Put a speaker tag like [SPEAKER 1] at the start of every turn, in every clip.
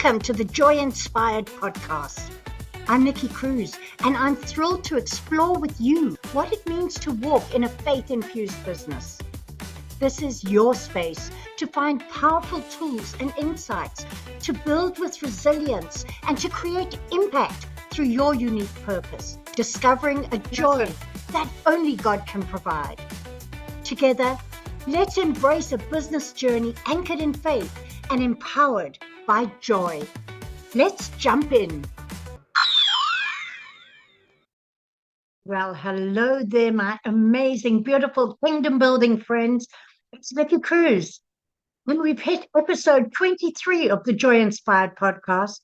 [SPEAKER 1] Welcome to the Joy Inspired podcast. I'm Nikki Cruz, and I'm thrilled to explore with you what it means to walk in a faith-infused business. This is your space to find powerful tools and insights, to build with resilience, and to create impact through your unique purpose, discovering a joy that only God can provide. Together, let's embrace a business journey anchored in faith and empowered by joy. Let's jump in. Well, hello there, my amazing, beautiful kingdom building friends. It's Nikki Cruz, and we've hit episode 23 of the Joy Inspired podcast.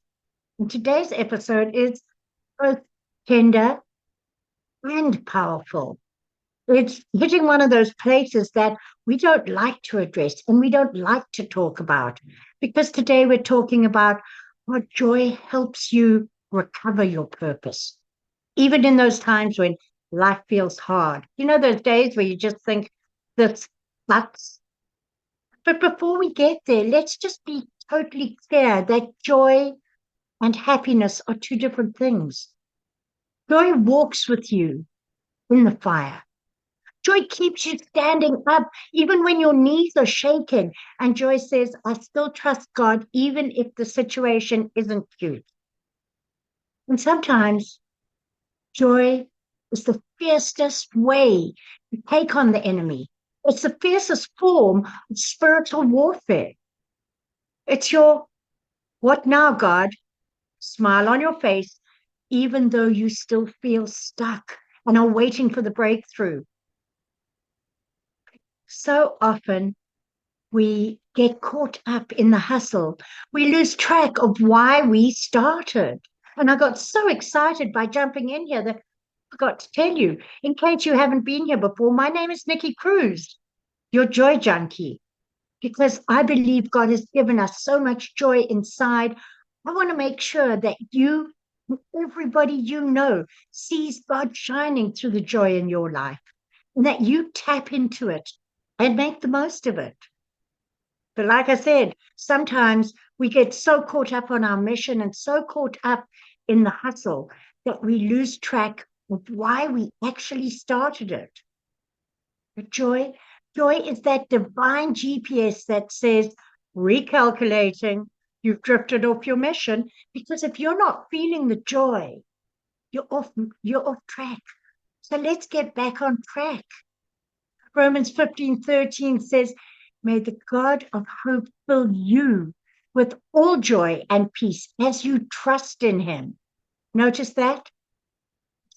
[SPEAKER 1] And today's episode is both tender and powerful. It's hitting one of those places that we don't like to address and we don't like to talk about, because today we're talking about how joy helps you recover your purpose, even in those times when life feels hard. You know, those days where you just think this sucks. But before we get there, let's just be totally clear that joy and happiness are two different things. Joy walks with you in the fire. Joy keeps you standing up even when your knees are shaking. And joy says, I still trust God even if the situation isn't cute. And sometimes joy is the fiercest way to take on the enemy. It's the fiercest form of spiritual warfare. It's your, what now, God? Smile on your face, even though you still feel stuck and are waiting for the breakthrough. So often we get caught up in the hustle. We lose track of why we started. And I got so excited by jumping in here that I forgot to tell you, in case you haven't been here before, my name is Nikki Cruz, your joy junkie, because I believe God has given us so much joy inside. I want to make sure that you, everybody you know, sees God shining through the joy in your life, and that you tap into it and make the most of it. But like I said, sometimes we get so caught up on our mission and so caught up in the hustle that we lose track of why we actually started it. But joy is that divine GPS that says, recalculating, you've drifted off your mission, because if you're not feeling the joy, you're off track. So let's get back on track. Romans 15:13 says, may the God of hope fill you with all joy and peace as you trust in him. Notice that?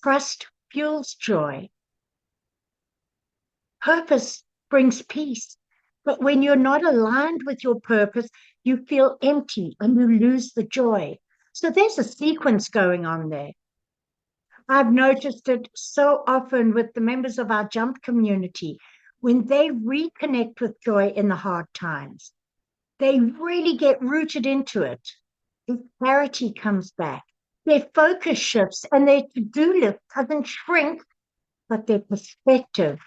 [SPEAKER 1] Trust fuels joy. Purpose brings peace. But when you're not aligned with your purpose, you feel empty and you lose the joy. So there's a sequence going on there. I've noticed it so often with the members of our jump community. When they reconnect with joy in the hard times, they really get rooted into it. Their clarity comes back. Their focus shifts and their to-do list doesn't shrink, but their perspective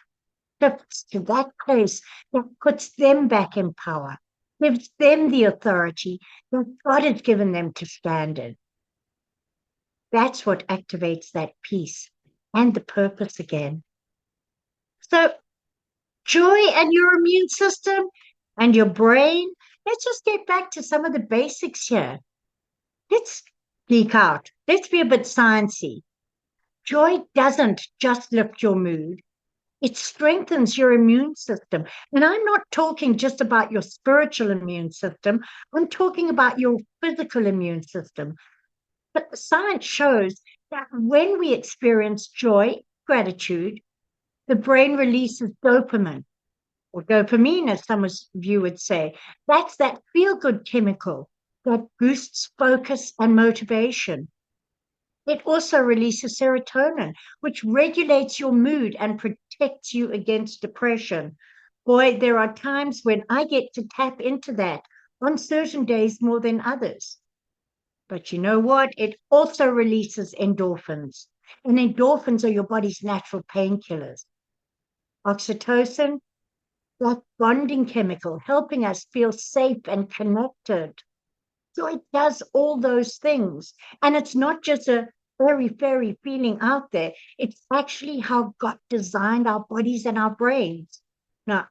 [SPEAKER 1] shifts to that place that puts them back in power, gives them the authority that God has given them to stand in. That's what activates that peace and the purpose again. So joy and your immune system and your brain. Let's just get back to some of the basics here. Let's geek out. Let's be a bit sciencey. Joy doesn't just lift your mood. It strengthens your immune system. And I'm not talking just about your spiritual immune system. I'm talking about your physical immune system. But science shows that when we experience joy, gratitude, the brain releases dopamine, or dopamine, as some of you would say. That's that feel-good chemical that boosts focus and motivation. It also releases serotonin, which regulates your mood and protects you against depression. Boy, there are times when I get to tap into that on certain days more than others. But you know what? It also releases endorphins. And endorphins are your body's natural painkillers. Oxytocin, that bonding chemical, helping us feel safe and connected. So it does all those things. And it's not just a very, very feeling out there. It's actually how God designed our bodies and our brains. Now,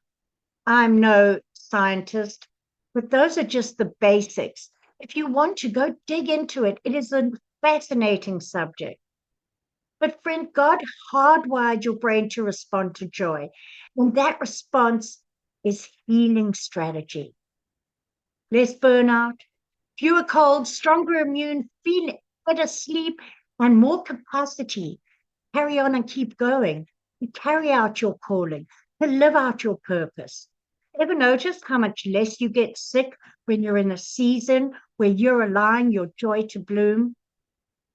[SPEAKER 1] I'm no scientist, but those are just the basics. If you want to go dig into it, it is a fascinating subject. But friend, God hardwired your brain to respond to joy. And that response is healing strategy. Less burnout, fewer colds, stronger immune, feel better sleep, and more capacity. Carry on and keep going. To carry out your calling, to live out your purpose. Ever notice how much less you get sick when you're in a season where you're allowing your joy to bloom?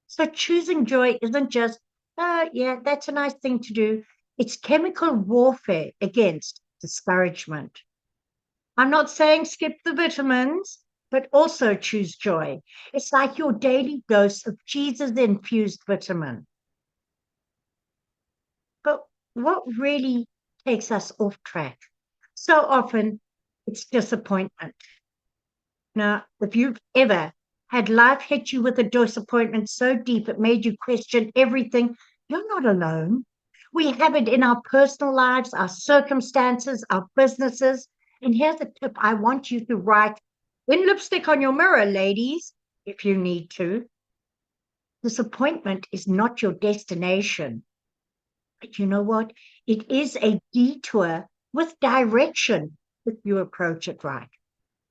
[SPEAKER 1] So choosing joy isn't just, oh, yeah, that's a nice thing to do. It's chemical warfare against discouragement. I'm not saying skip the vitamins, but also choose joy. It's like your daily dose of Jesus infused vitamin. But what really takes us off track? So often it's disappointment. Now, if you've ever had life hit you with a disappointment so deep it made you question everything, you're not alone. We have it in our personal lives, our circumstances, our businesses. And here's a tip I want you to write in lipstick on your mirror, ladies, if you need to. Disappointment is not your destination. But you know what? It is a detour with direction if you approach it right.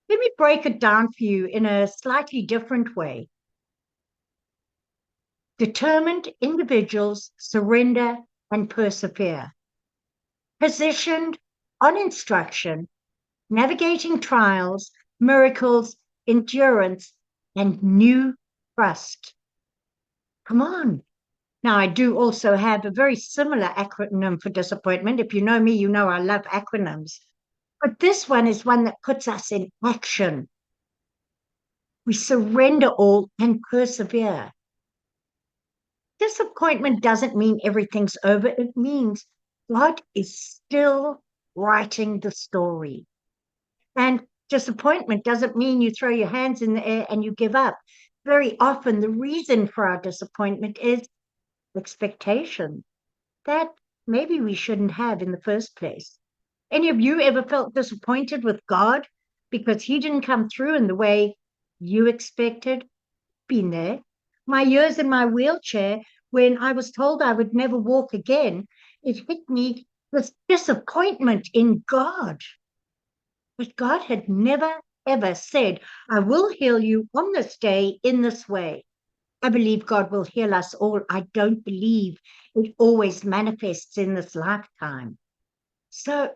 [SPEAKER 1] Let me break it down for you in a slightly different way. Determined individuals surrender and persevere. Positioned on instruction, navigating trials, miracles, endurance, and new trust. Come on. Now, I do also have a very similar acronym for disappointment. If you know me, you know I love acronyms. But this one is one that puts us in action. We surrender all and persevere. Disappointment doesn't mean everything's over. It means God is still writing the story. And disappointment doesn't mean you throw your hands in the air and you give up. Very often, the reason for our disappointment is expectation that maybe we shouldn't have in the first place. Any of you ever felt disappointed with God because He didn't come through in the way you expected? Been there. My years in my wheelchair, when I was told I would never walk again, it hit me with disappointment in God. But God had never, ever said, I will heal you on this day in this way. I believe God will heal us all. I don't believe it always manifests in this lifetime. So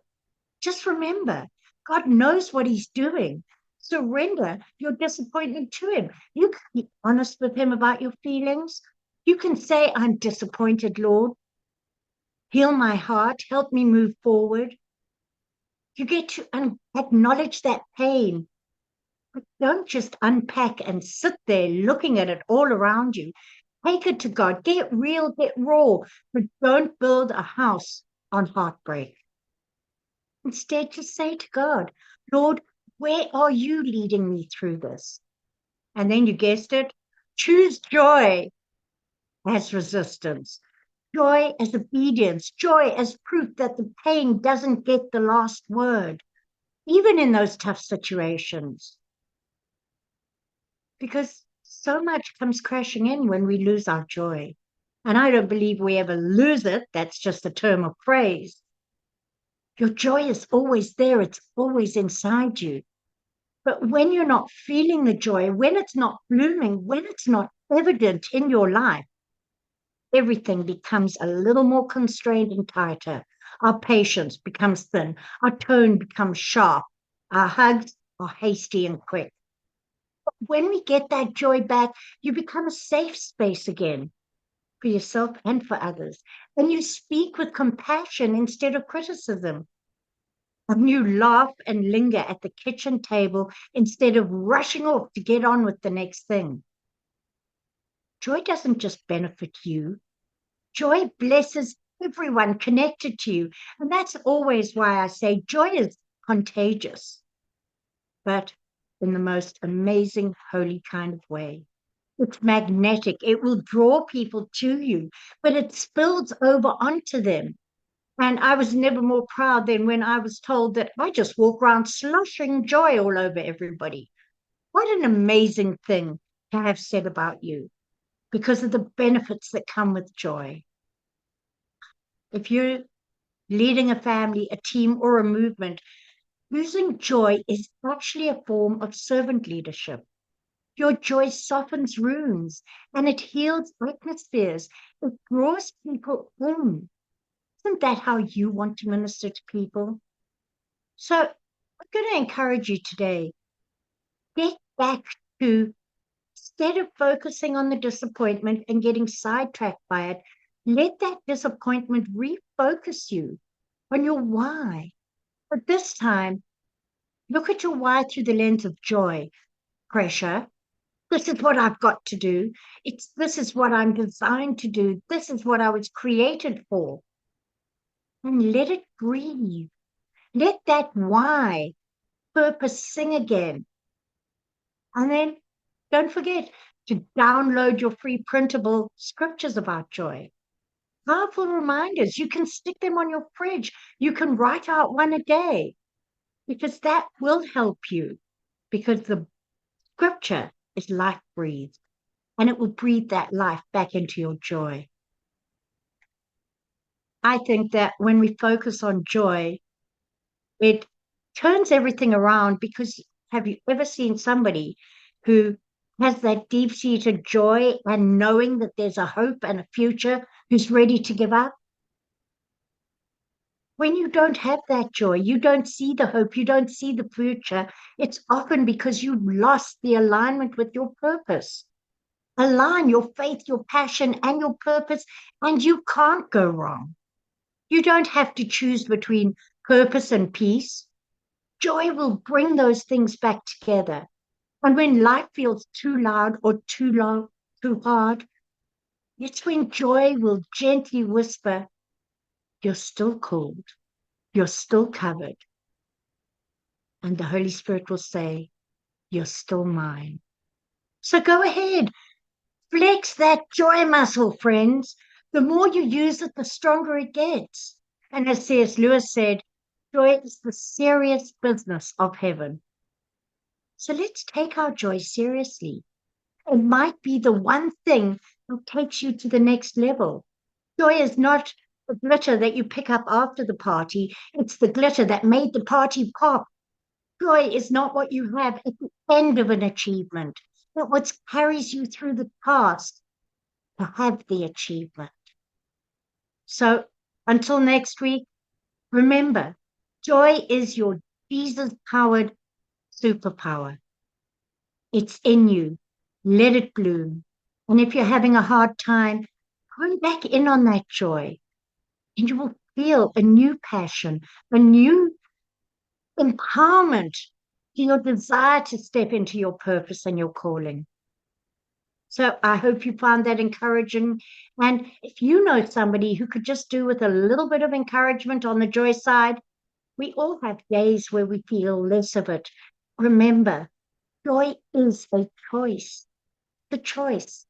[SPEAKER 1] just remember, God knows what He's doing. Surrender your disappointment to Him. You can be honest with Him about your feelings. You can say, I'm disappointed, Lord. Heal my heart. Help me move forward. You get to acknowledge that pain. But don't just unpack and sit there looking at it all around you. Take it to God. Get real, get raw, but don't build a house on heartbreak. Instead, just say to God, Lord, where are you leading me through this? And then you guessed it, choose joy as resistance, joy as obedience, joy as proof that the pain doesn't get the last word, even in those tough situations. Because so much comes crashing in when we lose our joy. And I don't believe we ever lose it. That's just a term of praise. Your joy is always there, it's always inside you. But when you're not feeling the joy, when it's not blooming, when it's not evident in your life, everything becomes a little more constrained and tighter. Our patience becomes thin, our tone becomes sharp, our hugs are hasty and quick. When we get that joy back, you become a safe space again for yourself and for others. And you speak with compassion instead of criticism. And you laugh and linger at the kitchen table instead of rushing off to get on with the next thing. Joy doesn't just benefit you, joy blesses everyone connected to you. And that's always why I say joy is contagious. But in the most amazing, holy kind of way. It's magnetic. It will draw people to you, but it spills over onto them. And I was never more proud than when I was told that I just walk around sloshing joy all over everybody. What an amazing thing to have said about you because of the benefits that come with joy. If you're leading a family, a team, or a movement, using joy is actually a form of servant leadership. Your joy softens rooms and it heals atmospheres. It draws people in. Isn't that how you want to minister to people? So I'm going to encourage you today, get back to, instead of focusing on the disappointment and getting sidetracked by it, let that disappointment refocus you on your why. But this time, look at your why through the lens of joy, pressure. This is what I've got to do. This is what I'm designed to do. This is what I was created for. And let it breathe. Let that why purpose sing again. And then don't forget to download your free printable scriptures about joy. Powerful reminders. You can stick them on your fridge. You can write out one a day because that will help you, because the scripture is life breathed and it will breathe that life back into your joy. I think that when we focus on joy, it turns everything around, because have you ever seen somebody who has that deep-seated joy and knowing that there's a hope and a future, who's ready to give up? When you don't have that joy, you don't see the hope, you don't see the future, it's often because you've lost the alignment with your purpose. Align your faith, your passion, and your purpose, and you can't go wrong. You don't have to choose between purpose and peace. Joy will bring those things back together. And when life feels too loud or too long, too hard, it's when joy will gently whisper, you're still called, you're still covered. And the Holy Spirit will say, you're still mine. So go ahead, flex that joy muscle, friends. The more you use it, the stronger it gets. And as C.S. Lewis said, joy is the serious business of heaven. So let's take our joy seriously. It might be the one thing that takes you to the next level. Joy is not the glitter that you pick up after the party. It's the glitter that made the party pop. Joy is not what you have at the end of an achievement, but what carries you through the task to have the achievement. So until next week, remember, joy is your Jesus-powered superpower. It's in you. Let it bloom. And if you're having a hard time, hone back in on that joy, and you will feel a new passion, a new empowerment to your desire to step into your purpose and your calling. So I hope you found that encouraging. And if you know somebody who could just do with a little bit of encouragement on the joy side, we all have days where we feel less of it. Remember, joy is a choice, the choice.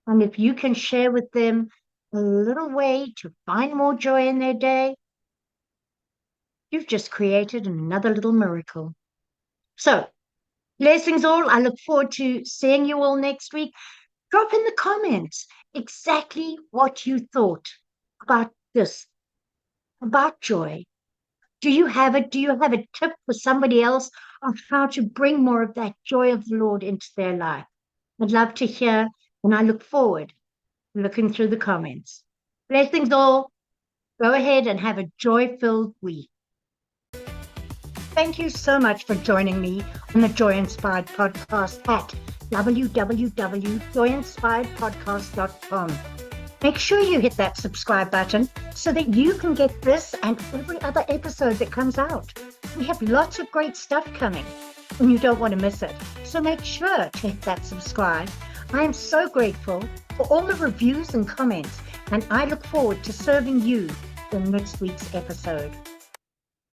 [SPEAKER 1] And if you can share with them a little way to find more joy in their day, you've just created another little miracle. So, blessings all. I look forward to seeing you all next week. Drop in the comments exactly what you thought about this, about joy. Do you have it? Do you have a tip for somebody else on how to bring more of that joy of the Lord into their life? I'd love to hear, and I look forward to looking through the comments. Blessings all. Go ahead and have a joy-filled week. Thank you so much for joining me on the Joy Inspired Podcast at www.joyinspiredpodcast.com. Make sure you hit that subscribe button so that you can get this and every other episode that comes out. We have lots of great stuff coming and you don't want to miss it. So make sure to hit that subscribe. I am so grateful for all the reviews and comments, and I look forward to serving you in next week's episode.